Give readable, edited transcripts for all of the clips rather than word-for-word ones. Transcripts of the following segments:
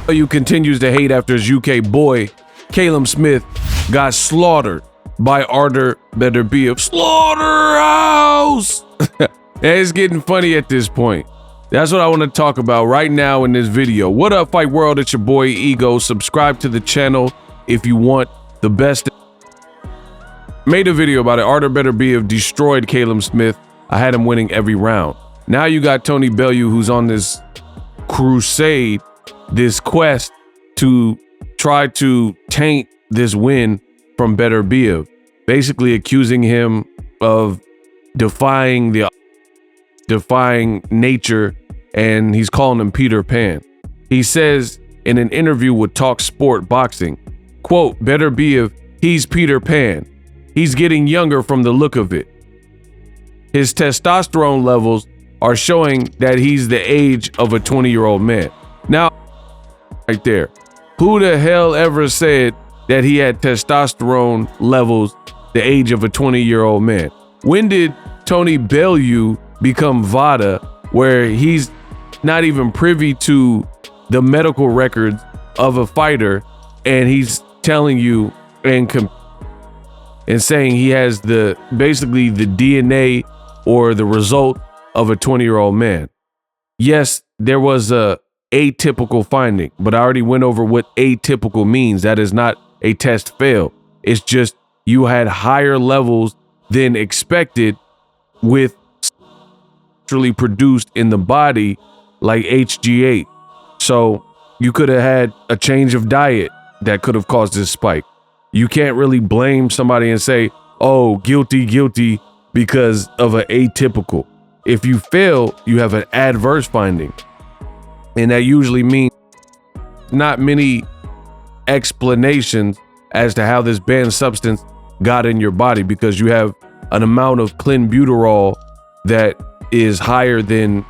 Bellew continues to hate after his UK boy, Callum Smith, got slaughtered by Artur Beterbiev. Slaughterhouse! It's getting funny at this point. That's what I want to talk about right now in this video. What up, Fight World? It's your boy, Ego. Subscribe to the channel if you want the best. Made a video about it. Artur Beterbiev destroyed Callum Smith. I had him winning every round. Now you got Tony Bellew, who's on this crusade, this quest to try to taint this win from Beterbiev, basically accusing him of defying nature, and he's calling him Peter Pan. He says in an interview with Talk Sport Boxing, quote, Beterbiev, he's Peter Pan. He's getting younger from the look of it. His testosterone levels are showing that he's the age of a 20-year-old man. Now, right there, who the hell ever said that he had testosterone levels the age of a 20-year-old man? When did Tony Bellew become VADA, where he's not even privy to the medical records of a fighter, and he's telling you and saying he has basically the DNA or the result of a 20-year-old man? Yes, there was a atypical finding, but I already went over what atypical means. That is not a test fail. It's just you had higher levels than expected with naturally produced in the body like HGH. So you could have had a change of diet that could have caused this spike. You can't really blame somebody and say, oh, guilty because of an atypical. If you fail, you have an adverse finding. And that usually means not many explanations as to how this banned substance got in your body, because you have an amount of clenbuterol that is higher than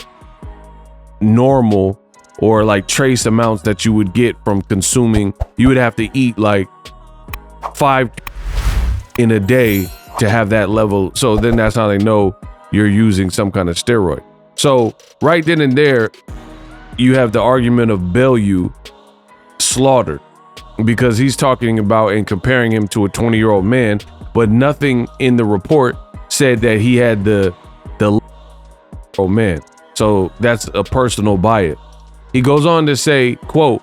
normal, or like trace amounts that you would get from consuming. You would have to eat like 5 in a day to have that level. So then that's how they know you're using some kind of steroid. So right then and there, you have the argument of Bellew slaughtered, because he's talking about and comparing him to a 20-year-old man, but nothing in the report said that he had the old man. So that's a personal bias. He goes on to say, quote,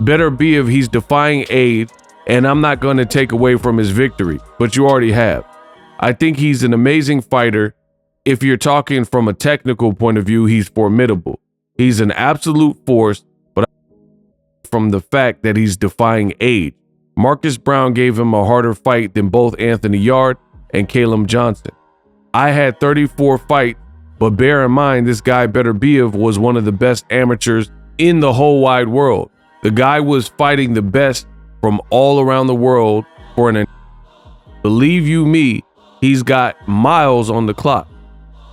Beterbiev, he's defying age, and I'm not going to take away from his victory, but you already have. I think he's an amazing fighter. If you're talking from a technical point of view, he's formidable. He's an absolute force, but from the fact that he's defying age. Marcus Brown gave him a harder fight than both Anthony Yarde and Callum Johnson. I had 34 fights, but bear in mind, this guy Beterbiev was one of the best amateurs in the whole wide world. The guy was fighting the best from all around the world for believe you me, he's got miles on the clock.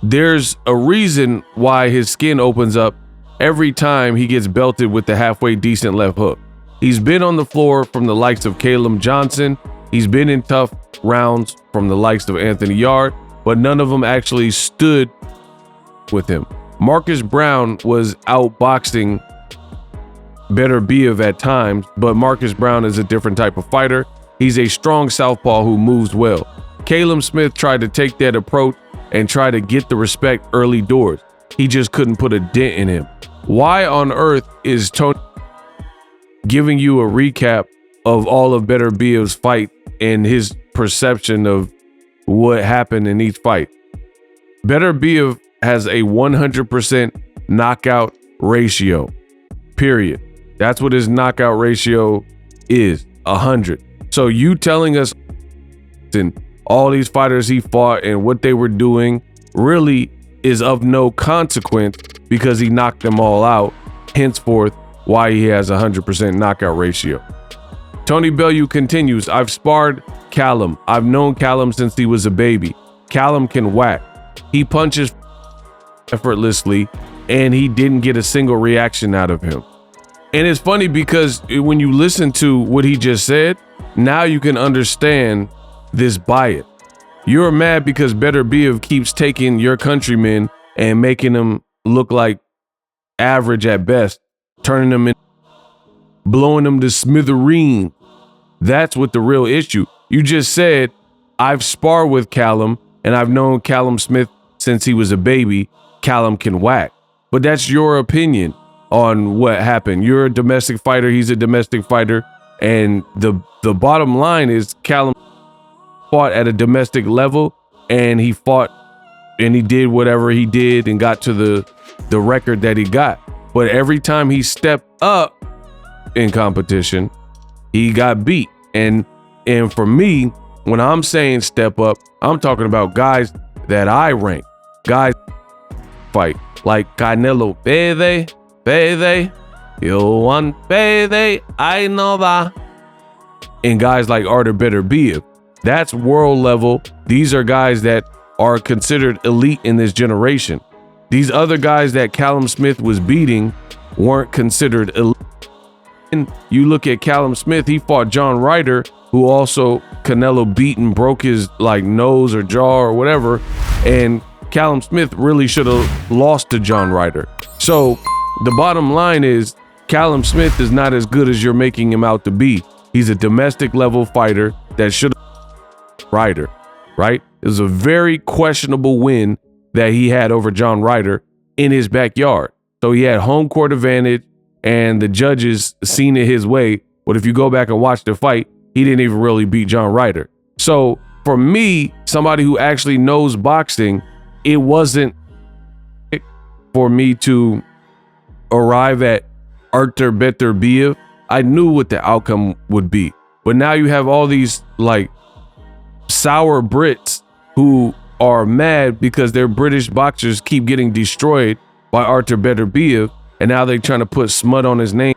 There's a reason why his skin opens up every time he gets belted with the halfway decent left hook. He's been on the floor from the likes of Callum Johnson. He's been in tough rounds from the likes of Anthony Yarde, but none of them actually stood with him. Marcus Brown was outboxing Beterbiev at times, but Marcus Brown is a different type of fighter. He's a strong southpaw who moves well. Callum Smith tried to take that approach and try to get the respect early doors. He just couldn't put a dent in him. Why on earth is Tony giving you a recap of all of Beterbiev's fight and his perception of what happened in each fight? Beterbiev has a 100% knockout ratio, period. That's what his knockout ratio is, 100. So you telling us and all these fighters he fought and what they were doing really is of no consequence, because he knocked them all out, henceforth why he has a 100% knockout ratio. Tony Bellew continues, I've sparred Callum. I've known Callum since he was a baby. Callum can whack. He punches effortlessly, and he didn't get a single reaction out of him. And it's funny because when you listen to what he just said, now you can understand this bias. You're mad because Beterbiev keeps taking your countrymen and making them look like average at best, turning them in blowing them to smithereen. That's what the real issue. You just said, I've sparred with Callum and I've known Callum Smith since he was a baby. Callum can whack. But that's your opinion on what happened. You're a domestic fighter. He's a domestic fighter. And the bottom line is Callum fought at a domestic level, and he fought and he did whatever he did and got to the record that he got. But every time he stepped up in competition, he got beat. And for me, when I'm saying step up, I'm talking about guys that I rank, guys fight like Canelo, Bede, you want Bede, I know that. And guys like Artur Beterbiev. That's world level. These are guys that are considered elite in this generation. These other guys that Callum Smith was beating weren't considered elite. And you look at Callum Smith, he fought John Ryder, who also Canelo beat and broke his like nose or jaw or whatever. And Callum Smith really should have lost to John Ryder. So the bottom line is Callum Smith is not as good as you're making him out to be. He's a domestic level fighter that should have Ryder, right? It was a very questionable win that he had over John Ryder in his backyard. So he had home court advantage and the judges seen it his way. But if you go back and watch the fight, he didn't even really beat John Ryder. So for me, somebody who actually knows boxing, it wasn't for me to arrive at Artur Beterbiev. I knew what the outcome would be. But now you have all these like sour Brits who are mad because their British boxers keep getting destroyed by Artur Beterbiev, and now they're trying to put smut on his name.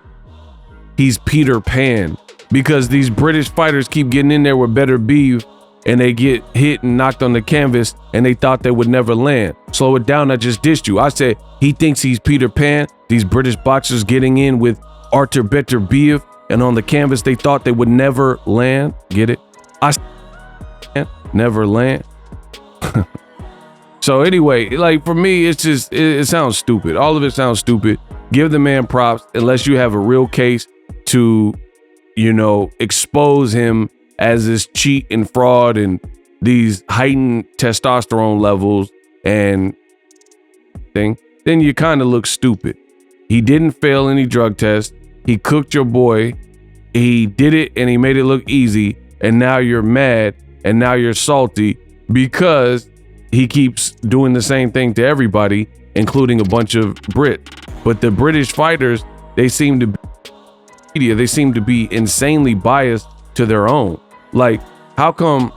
He's Peter Pan because these British fighters keep getting in there with Beterbiev and they get hit and knocked on the canvas and they thought they would never land. Slow it down, I just dissed you. I said he thinks he's Peter Pan. These British boxers getting in with Artur Beterbiev and on the canvas they thought they would never land. Get it? I never land. So anyway, like for me, it's just, it sounds stupid. All of it sounds stupid. Give the man props unless you have a real case to, you know, expose him as this cheat and fraud and these heightened testosterone levels and thing, then you kind of look stupid. He didn't fail any drug tests. He cooked your boy. He did it and he made it look easy. And now you're mad and now you're salty because he keeps doing the same thing to everybody, including a bunch of Brits. But the British fighters, they seem to be insanely biased to their own. Like, how come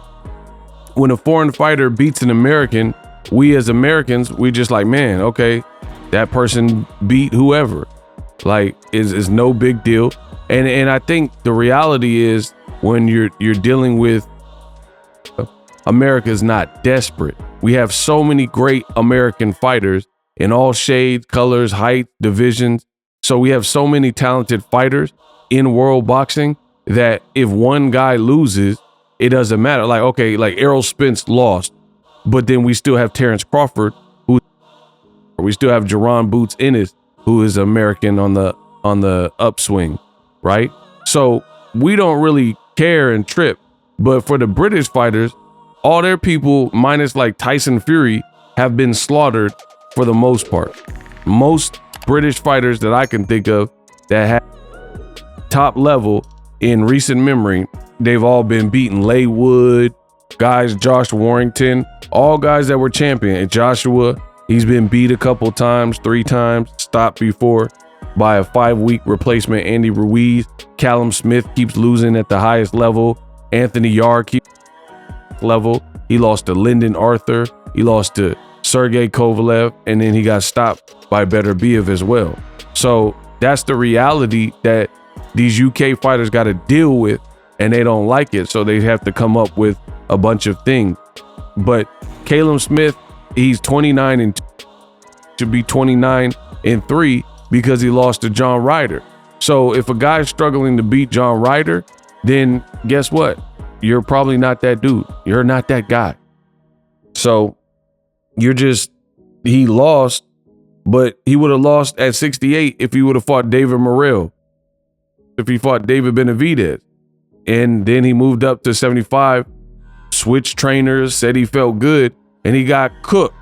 when a foreign fighter beats an American, we as Americans, we just like, man, okay, that person beat whoever. Like, is no big deal. And I think the reality is when you're dealing with America's not desperate. We have so many great American fighters in all shades, colors, height, divisions. So we have so many talented fighters in world boxing that if one guy loses, it doesn't matter. Like, okay, like Errol Spence lost, but then we still have Terrence Crawford, we still have Jerron Boots Ennis, who is American on the upswing, right? So we don't really care and trip. But for the British fighters, all their people, minus like Tyson Fury, have been slaughtered for the most part. Most British fighters that I can think of that have top level in recent memory, they've all been beaten. Leigh Wood, guys, Josh Warrington, all guys that were champion. And Joshua, he's been beat a couple times, 3 times, stopped before by a 5-week replacement, Andy Ruiz. Callum Smith keeps losing at the highest level. Anthony Yarde keeps level. He lost to Lyndon Arthur. He lost to Sergey Kovalev, and then he got stopped by Beterbiev as well. So that's the reality that these UK fighters got to deal with, and they don't like it. So they have to come up with a bunch of things. But Callum Smith, he's 29 and should be 29 and 3 because he lost to John Ryder. So if a guy's struggling to beat John Ryder, then guess what? You're probably not that dude. You're not that guy. So he lost, but he would have lost at 68 if he would have fought David Morrell. if he fought David Benavidez. And then he moved up to 75, switched trainers, said he felt good, and he got cooked.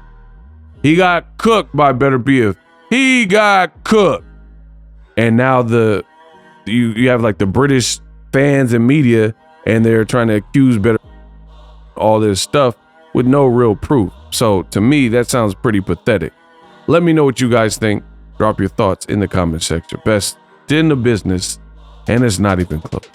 He got cooked by Beterbiev. He got cooked. And now you have like the British fans and media, and they're trying to accuse Beterbiev all this stuff with no real proof. So to me, that sounds pretty pathetic. Let me know what you guys think. Drop your thoughts in the comment section. Best in the business, and it's not even close.